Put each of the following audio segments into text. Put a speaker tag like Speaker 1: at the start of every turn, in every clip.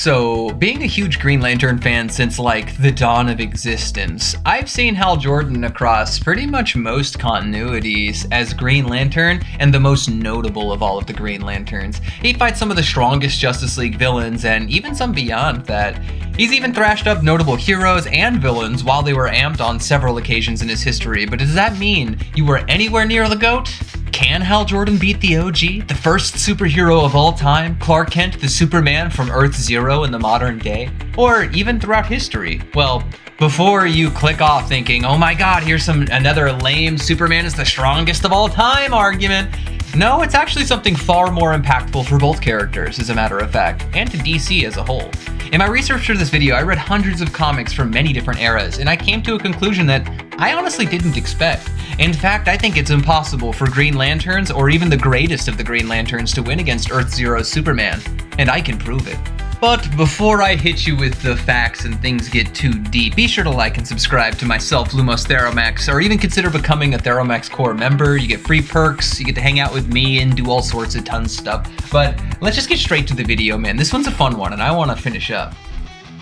Speaker 1: So, being a huge Green Lantern fan since like the dawn of existence, I've seen Hal Jordan across pretty much most continuities as Green Lantern and the most notable of all of the Green Lanterns. He fights some of the strongest Justice League villains and even some beyond that. He's even thrashed up notable heroes and villains while they were amped on several occasions in his history, but does that mean you were anywhere near the GOAT? Can Hal Jordan beat the OG, the first superhero of all time, Clark Kent, the Superman from Earth Zero in the modern day, or even throughout history? Well, before you click off thinking, oh my god, here's another lame Superman is the strongest of all time argument, no, it's actually something far more impactful for both characters, as a matter of fact, and to DC as a whole. In my research for this video, I read hundreds of comics from many different eras, and I came to a conclusion that I honestly didn't expect. In fact, I think it's impossible for Green Lanterns, or even the greatest of the Green Lanterns, to win against Earth Zero's Superman, and I can prove it. But before I hit you with the facts and things get too deep, be sure to like and subscribe to myself, Lumos Theromax, or even consider becoming a Theromax Corps member. You get free perks, you get to hang out with me and do all sorts of tons of stuff. But let's just get straight to the video, man. This one's a fun one, and I want to finish up.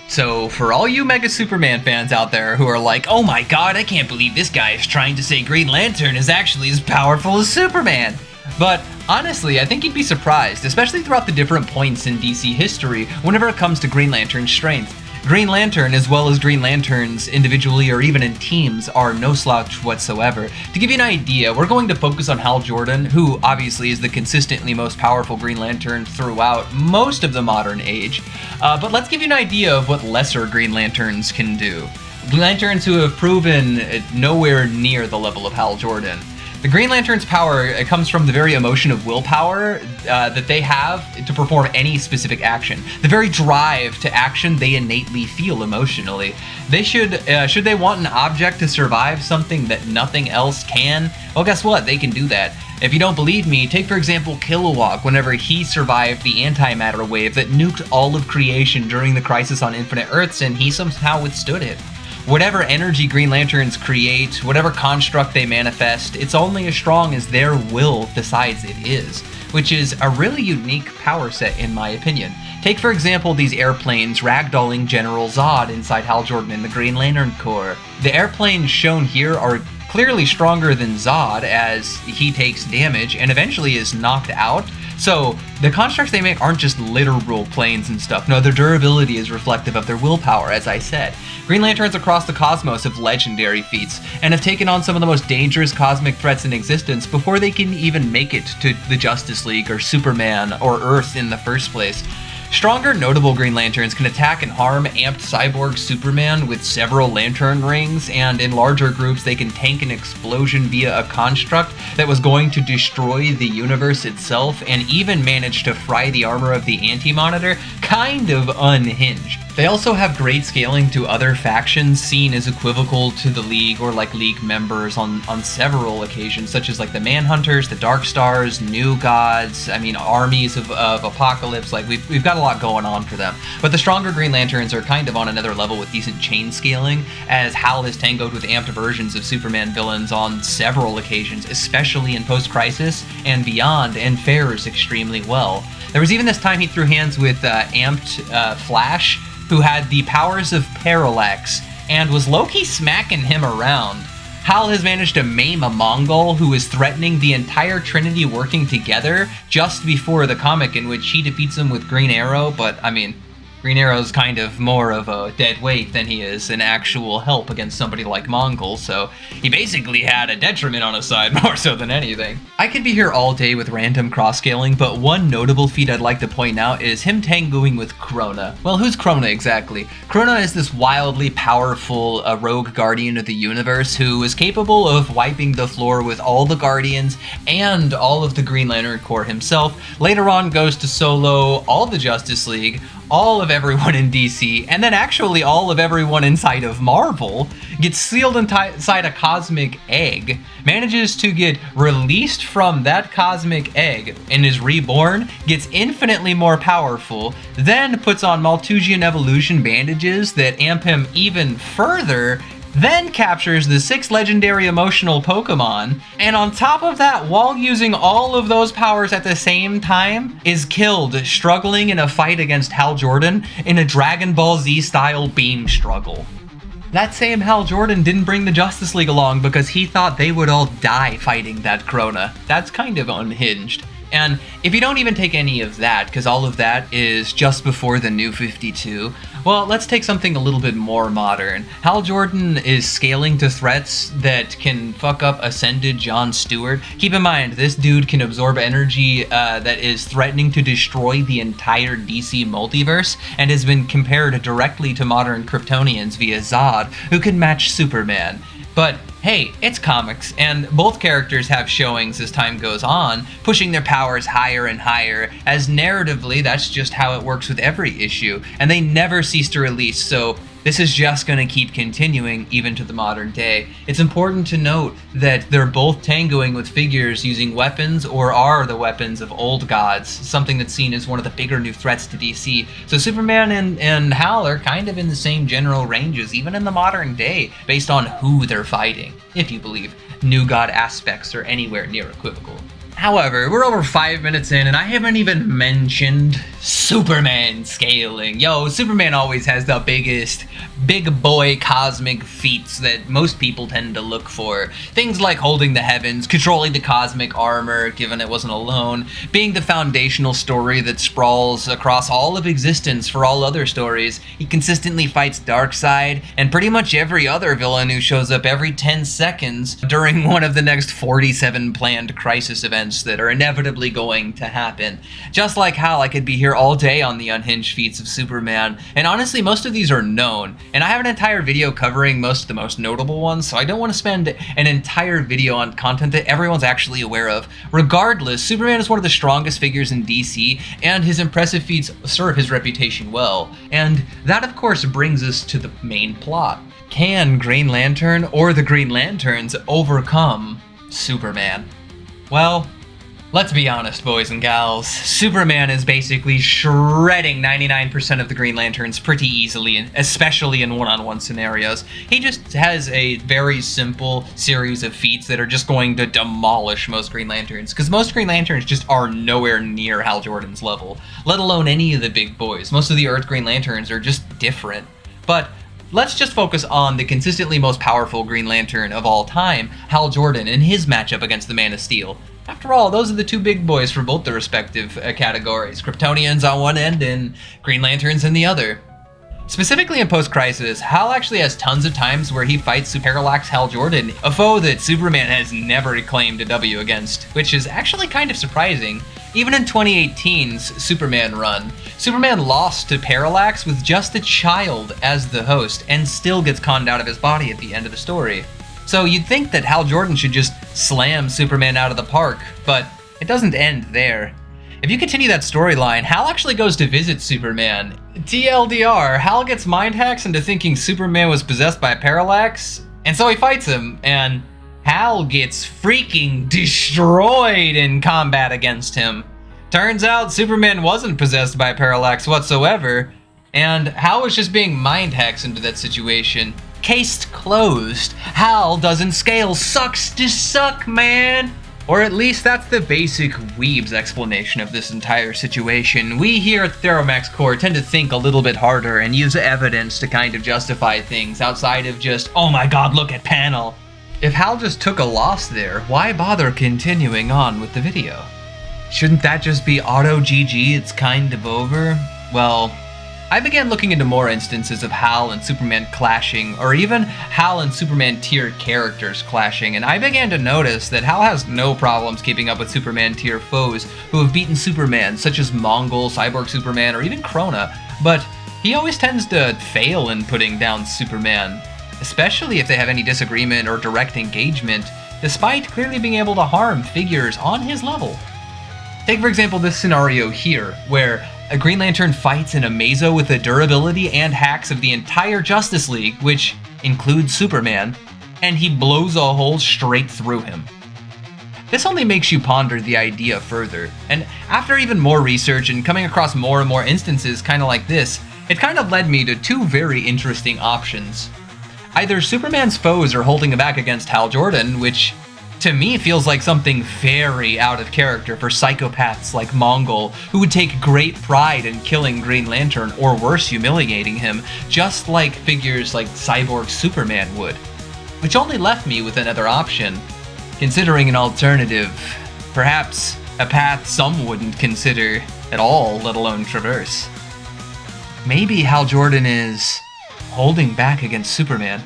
Speaker 1: So, for all you Mega Superman fans out there who are like, oh my god, I can't believe this guy is trying to say Green Lantern is actually as powerful as Superman. But honestly, I think you'd be surprised, especially throughout the different points in DC history whenever it comes to Green Lantern's strength. Green Lantern, as well as Green Lanterns individually or even in teams, are no slouch whatsoever. To give you an idea, we're going to focus on Hal Jordan, who obviously is the consistently most powerful Green Lantern throughout most of the modern age. But let's give you an idea of what lesser Green Lanterns can do. Green Lanterns who have proven nowhere near the level of Hal Jordan. The Green Lantern's power comes from the very emotion of willpower that they have to perform any specific action. The very drive to action they innately feel emotionally. They should they want an object to survive something that nothing else can, well, guess what? They can do that. If you don't believe me, take for example Kilowog whenever he survived the antimatter wave that nuked all of creation during the Crisis on Infinite Earths, and he somehow withstood it. Whatever energy Green Lanterns create, whatever construct they manifest, it's only as strong as their will decides it is, which is a really unique power set in my opinion. Take for example these airplanes ragdolling General Zod inside Hal Jordan in the Green Lantern Corps. The airplanes shown here are clearly stronger than Zod as he takes damage and eventually is knocked out. So, the constructs they make aren't just literal planes and stuff. No, their durability is reflective of their willpower, as I said. Green Lanterns across the cosmos have legendary feats, and have taken on some of the most dangerous cosmic threats in existence before they can even make it to the Justice League or Superman or Earth in the first place. Stronger, notable Green Lanterns can attack and harm amped cyborg Superman with several lantern rings, and in larger groups they can tank an explosion via a construct that was going to destroy the universe itself, and even manage to fry the armor of the Anti-Monitor, kind of unhinged. They also have great scaling to other factions seen as equivocal to the League or like League members on several occasions, such as like the Manhunters, the Dark Stars, New Gods, I mean armies of Apocalypse. Like we've got a lot going on for them. But the stronger Green Lanterns are kind of on another level with decent chain scaling, as Hal has tangoed with amped versions of Superman villains on several occasions, especially in Post-Crisis and beyond, and fares extremely well. There was even this time he threw hands with amped Flash, who had the powers of Parallax, and was low-key smacking him around. Hal has managed to maim a Mongol who is threatening the entire Trinity working together just before the comic in which he defeats him with Green Arrow, but I mean, Green Arrow's kind of more of a dead weight than he is an actual help against somebody like Mongol, so he basically had a detriment on his side more so than anything. I could be here all day with random cross-scaling, but one notable feat I'd like to point out is him tangoing with Krona. Well, who's Krona exactly? Krona is this wildly powerful rogue guardian of the universe who is capable of wiping the floor with all the Guardians and all of the Green Lantern Corps himself. Later on goes to solo all the Justice League, all of everyone in DC, and then actually all of everyone inside of Marvel, gets sealed inside a cosmic egg, manages to get released from that cosmic egg, and is reborn, gets infinitely more powerful, then puts on Malthusian evolution bandages that amp him even further, then captures the 6 legendary emotional Pokemon, and on top of that, while using all of those powers at the same time, is killed struggling in a fight against Hal Jordan in a Dragon Ball Z style beam struggle. That same Hal Jordan didn't bring the Justice League along because he thought they would all die fighting that Krona. That's kind of unhinged. And if you don't even take any of that, because all of that is just before the New 52, well, let's take something a little bit more modern. Hal Jordan is scaling to threats that can fuck up Ascended Jon Stewart. Keep in mind, this dude can absorb energy that is threatening to destroy the entire DC multiverse, and has been compared directly to modern Kryptonians via Zod, who can match Superman. But hey, it's comics, and both characters have showings as time goes on, pushing their powers higher and higher, as narratively that's just how it works with every issue, and they never cease to release, so this is just going to keep continuing even to the modern day. It's important to note that they're both tangoing with figures using weapons or are the weapons of old gods, something that's seen as one of the bigger new threats to DC. So Superman and Hal are kind of in the same general ranges, even in the modern day, based on who they're fighting, if you believe new god aspects are anywhere near equivocal. However, we're over 5 minutes in and I haven't even mentioned Superman scaling. Yo, Superman always has the biggest big boy cosmic feats that most people tend to look for. Things like holding the heavens, controlling the cosmic armor, given it wasn't alone, being the foundational story that sprawls across all of existence for all other stories. He consistently fights Darkseid and pretty much every other villain who shows up every 10 seconds during one of the next 47 planned crisis events that are inevitably going to happen. Just like Hal, I could be here all day on the unhinged feats of Superman, and honestly most of these are known, and I have an entire video covering most of the most notable ones, so I don't want to spend an entire video on content that everyone's actually aware of. Regardless, Superman is one of the strongest figures in DC, and his impressive feats serve his reputation well. And that of course brings us to the main plot. Can Green Lantern or the Green Lanterns overcome Superman? Well, let's be honest, boys and gals. Superman is basically shredding 99% of the Green Lanterns pretty easily, especially in one-on-one scenarios. He just has a very simple series of feats that are just going to demolish most Green Lanterns, because most Green Lanterns just are nowhere near Hal Jordan's level, let alone any of the big boys. Most of the Earth Green Lanterns are just different. But let's just focus on the consistently most powerful Green Lantern of all time, Hal Jordan, and his matchup against the Man of Steel. After all, those are the two big boys for both the respective categories, Kryptonians on one end and Green Lanterns in the other. Specifically in Post-Crisis, Hal actually has tons of times where he fights Parallax Hal Jordan, a foe that Superman has never claimed a W against, which is actually kind of surprising. Even in 2018's Superman run, Superman lost to Parallax with just a child as the host, and still gets conned out of his body at the end of the story. So you'd think that Hal Jordan should just slam Superman out of the park, but it doesn't end there. If you continue that storyline, Hal actually goes to visit Superman. TLDR, Hal gets mind hacks into thinking Superman was possessed by Parallax, and so he fights him, and Hal gets freaking destroyed in combat against him. Turns out Superman wasn't possessed by Parallax whatsoever, and Hal was just being mind hacks into that situation. Case closed. Hal doesn't scale. Sucks to suck, man. Or at least that's the basic weeb's explanation of this entire situation. We here at Theromax Corps tend to think a little bit harder and use evidence to kind of justify things outside of just, oh my god, look at panel. If Hal just took a loss there, why bother continuing on with the video? Shouldn't that just be auto GG, it's kind of over? Well, I began looking into more instances of Hal and Superman clashing, or even Hal and Superman tier characters clashing, and I began to notice that Hal has no problems keeping up with Superman tier foes who have beaten Superman, such as Mongol, Cyborg Superman, or even Krona, but he always tends to fail in putting down Superman, especially if they have any disagreement or direct engagement, despite clearly being able to harm figures on his level. Take for example this scenario here, where a Green Lantern fights in a Mazo with the durability and hacks of the entire Justice League, which includes Superman, and he blows a hole straight through him. This only makes you ponder the idea further, and after even more research and coming across more and more instances kinda like this, it kind of led me to two very interesting options. Either Superman's foes are holding him back against Hal Jordan, which to me feels like something very out of character for psychopaths like Mongol, who would take great pride in killing Green Lantern, or worse, humiliating him, just like figures like Cyborg Superman would. Which only left me with another option, considering an alternative, perhaps a path some wouldn't consider at all, let alone traverse. Maybe Hal Jordan is holding back against Superman.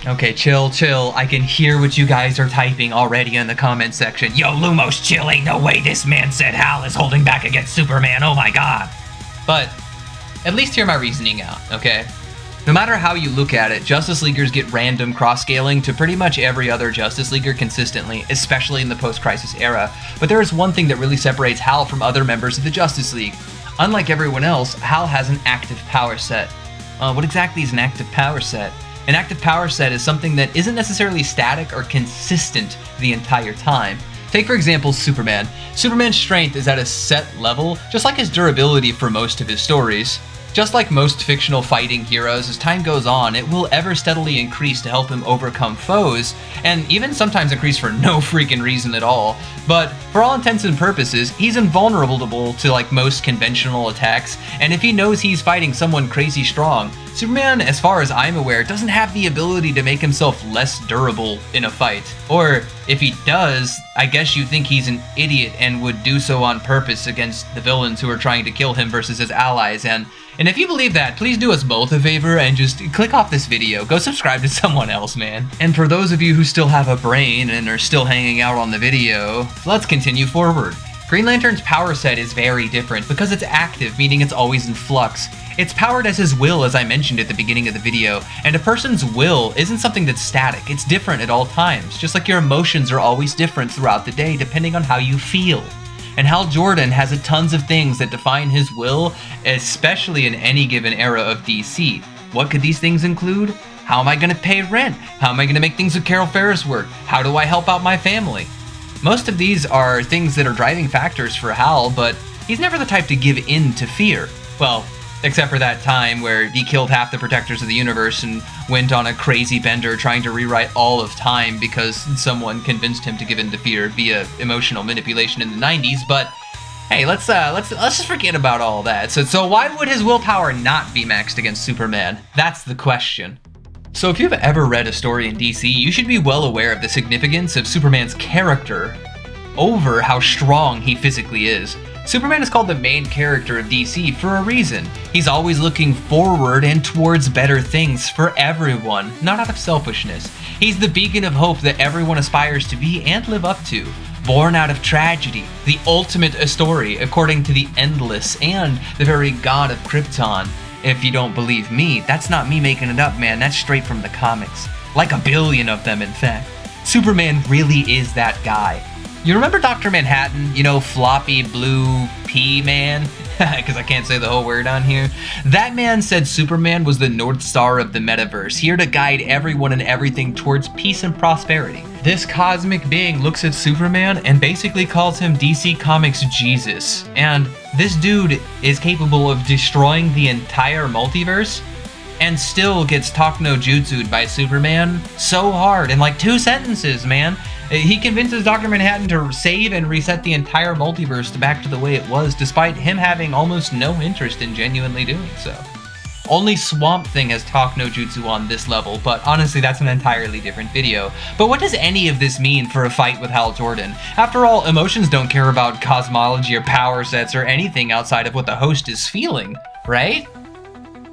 Speaker 1: Okay, chill. I can hear what you guys are typing already in the comment section. Yo, Lumos, chill. Ain't no way this man said Hal is holding back against Superman. Oh my god. But at least hear my reasoning out, okay? No matter how you look at it, Justice Leaguers get random cross-scaling to pretty much every other Justice Leaguer consistently, especially in the post-Crisis era. But there is one thing that really separates Hal from other members of the Justice League. Unlike everyone else, Hal has an active power set. What exactly is an active power set? An active power set is something that isn't necessarily static or consistent the entire time. Take, for example, Superman. Superman's strength is at a set level, just like his durability for most of his stories. Just like most fictional fighting heroes, as time goes on, it will ever steadily increase to help him overcome foes, and even sometimes increase for no freaking reason at all. But for all intents and purposes, he's invulnerable to like most conventional attacks, and if he knows he's fighting someone crazy strong, Superman, as far as I'm aware, doesn't have the ability to make himself less durable in a fight. Or if he does, I guess you think he's an idiot and would do so on purpose against the villains who are trying to kill him versus his allies. And if you believe that, please do us both a favor and just click off this video. Go subscribe to someone else, man. And for those of you who still have a brain and are still hanging out on the video, let's continue forward. Green Lantern's power set is very different because it's active, meaning it's always in flux. It's powered as his will, as I mentioned at the beginning of the video, and a person's will isn't something that's static, it's different at all times, just like your emotions are always different throughout the day depending on how you feel. And Hal Jordan has tons of things that define his will, especially in any given era of DC. What could these things include? How am I going to pay rent? How am I going to make things with Carol Ferris work? How do I help out my family? Most of these are things that are driving factors for Hal, but he's never the type to give in to fear. Well, except for that time where he killed half the protectors of the universe and went on a crazy bender trying to rewrite all of time because someone convinced him to give in to fear via emotional manipulation in the 90s. But hey, let's just forget about all that. So why would his willpower not be maxed against Superman? That's the question. So if you've ever read a story in DC, you should be well aware of the significance of Superman's character over how strong he physically is. Superman is called the main character of DC for a reason. He's always looking forward and towards better things for everyone, not out of selfishness. He's the beacon of hope that everyone aspires to be and live up to. Born out of tragedy, the ultimate story according to the Endless and the very god of Krypton. If you don't believe me, that's not me making it up, man. That's straight from the comics. Like 1 billion of them, in fact. Superman really is that guy. You remember Dr. Manhattan? You know, floppy blue pea man? Because I can't say the whole word on here. That man said Superman was the North Star of the metaverse, here to guide everyone and everything towards peace and prosperity. This cosmic being looks at Superman and basically calls him DC Comics Jesus. And this dude is capable of destroying the entire multiverse and still gets talk no jutsu'd by Superman so hard in like 2 sentences, man. He convinces Dr. Manhattan to save and reset the entire multiverse back to the way it was, despite him having almost no interest in genuinely doing so. Only Swamp Thing has talk no jutsu on this level, but honestly that's an entirely different video. But what does any of this mean for a fight with Hal Jordan? After all, emotions don't care about cosmology or power sets or anything outside of what the host is feeling, right?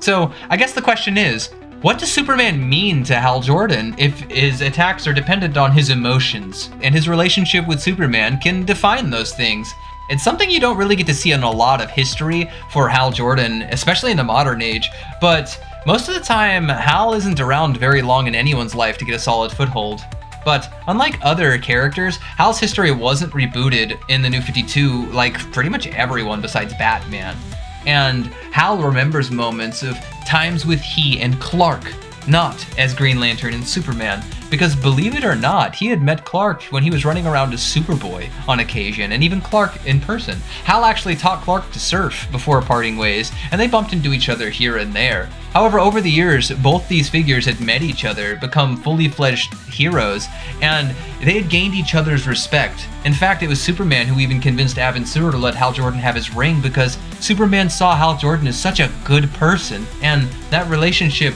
Speaker 1: So I guess the question is, what does Superman mean to Hal Jordan if his attacks are dependent on his emotions? And his relationship with Superman can define those things. It's something you don't really get to see in a lot of history for Hal Jordan, especially in the modern age, but most of the time, Hal isn't around very long in anyone's life to get a solid foothold. But unlike other characters, Hal's history wasn't rebooted in the New 52 like pretty much everyone besides Batman. And Hal remembers moments of times with he and Clark, not as Green Lantern and Superman, because believe it or not, he had met Clark when he was running around as Superboy on occasion, and even Clark in person. Hal actually taught Clark to surf before parting ways, and they bumped into each other here and there. However, over the years, both these figures had met each other, become fully fledged heroes, and they had gained each other's respect. In fact, it was Superman who even convinced Avon Sewer to let Hal Jordan have his ring, because Superman saw Hal Jordan as such a good person, and that relationship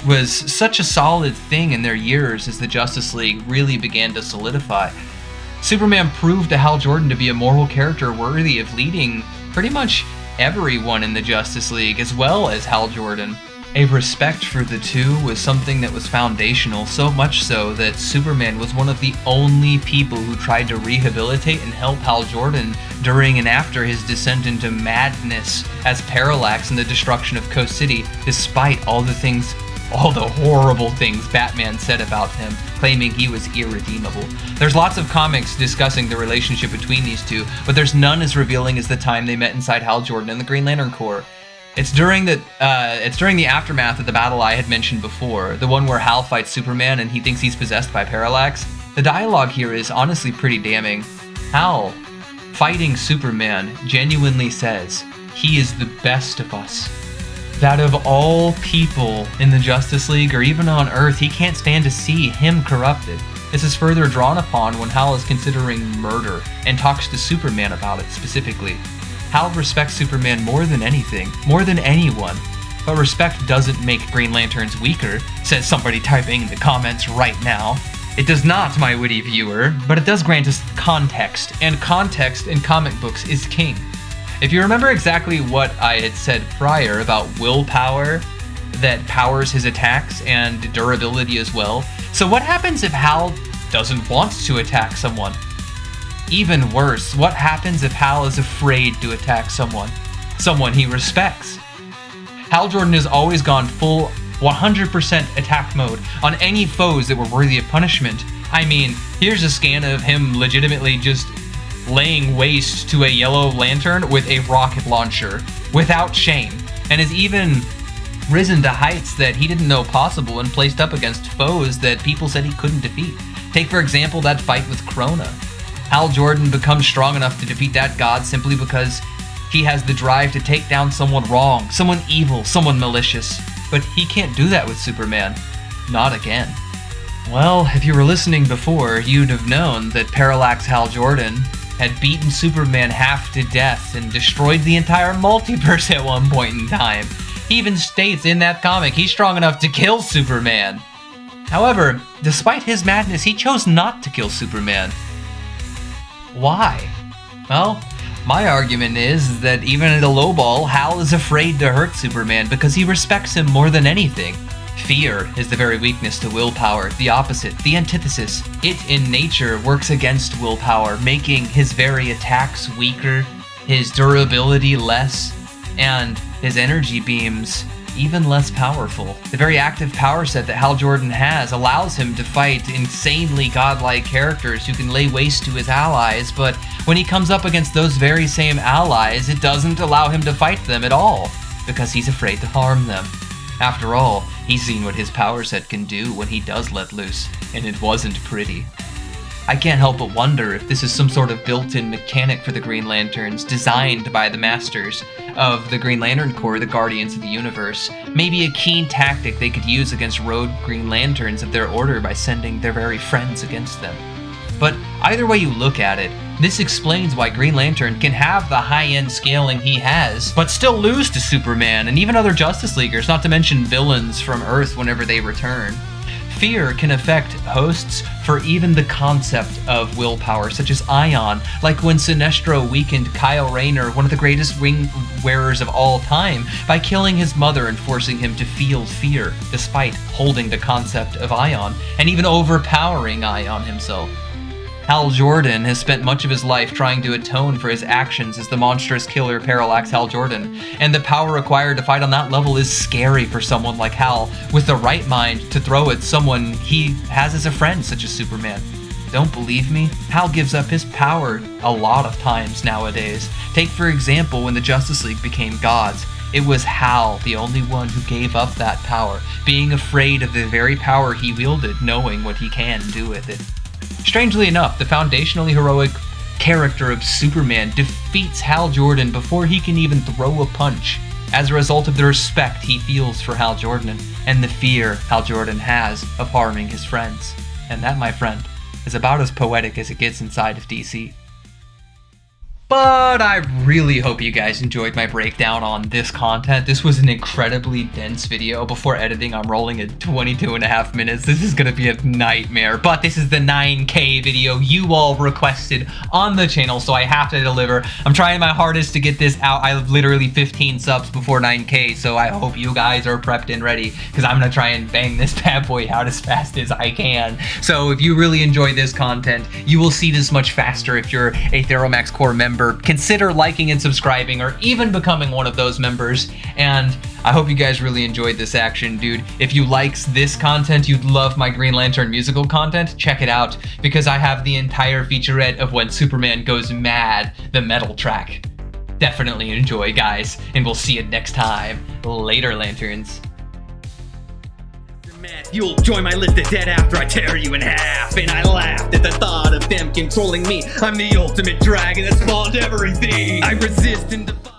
Speaker 1: was such a solid thing in their years as the Justice League really began to solidify. Superman proved to Hal Jordan to be a moral character worthy of leading pretty much everyone in the Justice League, as well as Hal Jordan. A respect for the two was something that was foundational, so much so that Superman was one of the only people who tried to rehabilitate and help Hal Jordan during and after his descent into madness as Parallax in the destruction of Coast City, despite all the horrible things Batman said about him, claiming he was irredeemable. There's lots of comics discussing the relationship between these two, but there's none as revealing as the time they met inside Hal Jordan and the Green Lantern Corps. It's during the aftermath of the battle I had mentioned before, the one where Hal fights Superman and he thinks he's possessed by Parallax. The dialogue here is honestly pretty damning. Hal, fighting Superman, genuinely says, "He is the best of us." That of all people in the Justice League or even on Earth, he can't stand to see him corrupted. This is further drawn upon when Hal is considering murder and talks to Superman about it specifically. Hal respects Superman more than anything, more than anyone. But respect doesn't make Green Lanterns weaker, says somebody typing in the comments right now. It does not, my witty viewer, but it does grant us context, and context in comic books is king. If you remember exactly what I had said prior about willpower that powers his attacks and durability as well, so what happens if Hal doesn't want to attack someone? Even worse, what happens if Hal is afraid to attack someone he respects? Hal Jordan has always gone full 100% attack mode on any foes that were worthy of punishment. I mean, here's a scan of him legitimately just laying waste to a yellow lantern with a rocket launcher without shame, and has even risen to heights that he didn't know possible and placed up against foes that people said he couldn't defeat. Take for example that fight with Krona. Hal Jordan becomes strong enough to defeat that god simply because he has the drive to take down someone wrong, someone evil, someone malicious. But he can't do that with Superman. Not again. Well, if you were listening before, you'd have known that Parallax Hal Jordan had beaten Superman half to death and destroyed the entire multiverse at one point in time. He even states in that comic he's strong enough to kill Superman. However, despite his madness, he chose not to kill Superman. Why? Well, my argument is that even at a low ball, Hal is afraid to hurt Superman because he respects him more than anything. Fear is the very weakness to willpower, the opposite, the antithesis. It in nature works against willpower, making his very attacks weaker, his durability less, and his energy beams even less powerful. The very active power set that Hal Jordan has allows him to fight insanely godlike characters who can lay waste to his allies, but when he comes up against those very same allies, it doesn't allow him to fight them at all, because he's afraid to harm them. After all, he's seen what his power set can do when he does let loose, and it wasn't pretty. I can't help but wonder if this is some sort of built-in mechanic for the Green Lanterns, designed by the masters of the Green Lantern Corps, the Guardians of the Universe. Maybe a keen tactic they could use against rogue Green Lanterns of their order by sending their very friends against them. But either way you look at it, this explains why Green Lantern can have the high-end scaling he has, but still lose to Superman and even other Justice Leaguers, not to mention villains from Earth whenever they return. Fear can affect hosts for even the concept of willpower, such as Ion, like when Sinestro weakened Kyle Rayner, one of the greatest ring wearers of all time, by killing his mother and forcing him to feel fear, despite holding the concept of Ion, and even overpowering Ion himself. Hal Jordan has spent much of his life trying to atone for his actions as the monstrous killer Parallax Hal Jordan, and the power required to fight on that level is scary for someone like Hal, with the right mind to throw at someone he has as a friend, such as Superman. Don't believe me? Hal gives up his power a lot of times nowadays. Take for example when the Justice League became gods. It was Hal, the only one who gave up that power, being afraid of the very power he wielded, knowing what he can do with it. Strangely enough, the foundationally heroic character of Superman defeats Hal Jordan before he can even throw a punch, as a result of the respect he feels for Hal Jordan and the fear Hal Jordan has of harming his friends. And that, my friend, is about as poetic as it gets inside of DC. But I really hope you guys enjoyed my breakdown on this content. This was an incredibly dense video. Before editing, I'm rolling at 22.5 minutes. This is gonna be a nightmare, but this is the 9K video you all requested on the channel, so I have to deliver. I'm trying my hardest to get this out. I have literally 15 subs before 9K, so I hope you guys are prepped and ready, because I'm gonna try and bang this bad boy out as fast as I can. So if you really enjoy this content, you will see this much faster if you're a Theromax Corps member. Consider liking and subscribing, or even becoming one of those members. And I hope you guys really enjoyed this action, dude. If you liked this content, you'd love my Green Lantern musical content, check it out, because I have the entire featurette of when Superman goes mad, the metal track. Definitely enjoy, guys, and we'll see you next time. Later, Lanterns.
Speaker 2: You'll join my list of dead after I tear you in half. And I laughed at the thought of them controlling me. I'm the ultimate dragon that spawned everything. I resist and defy.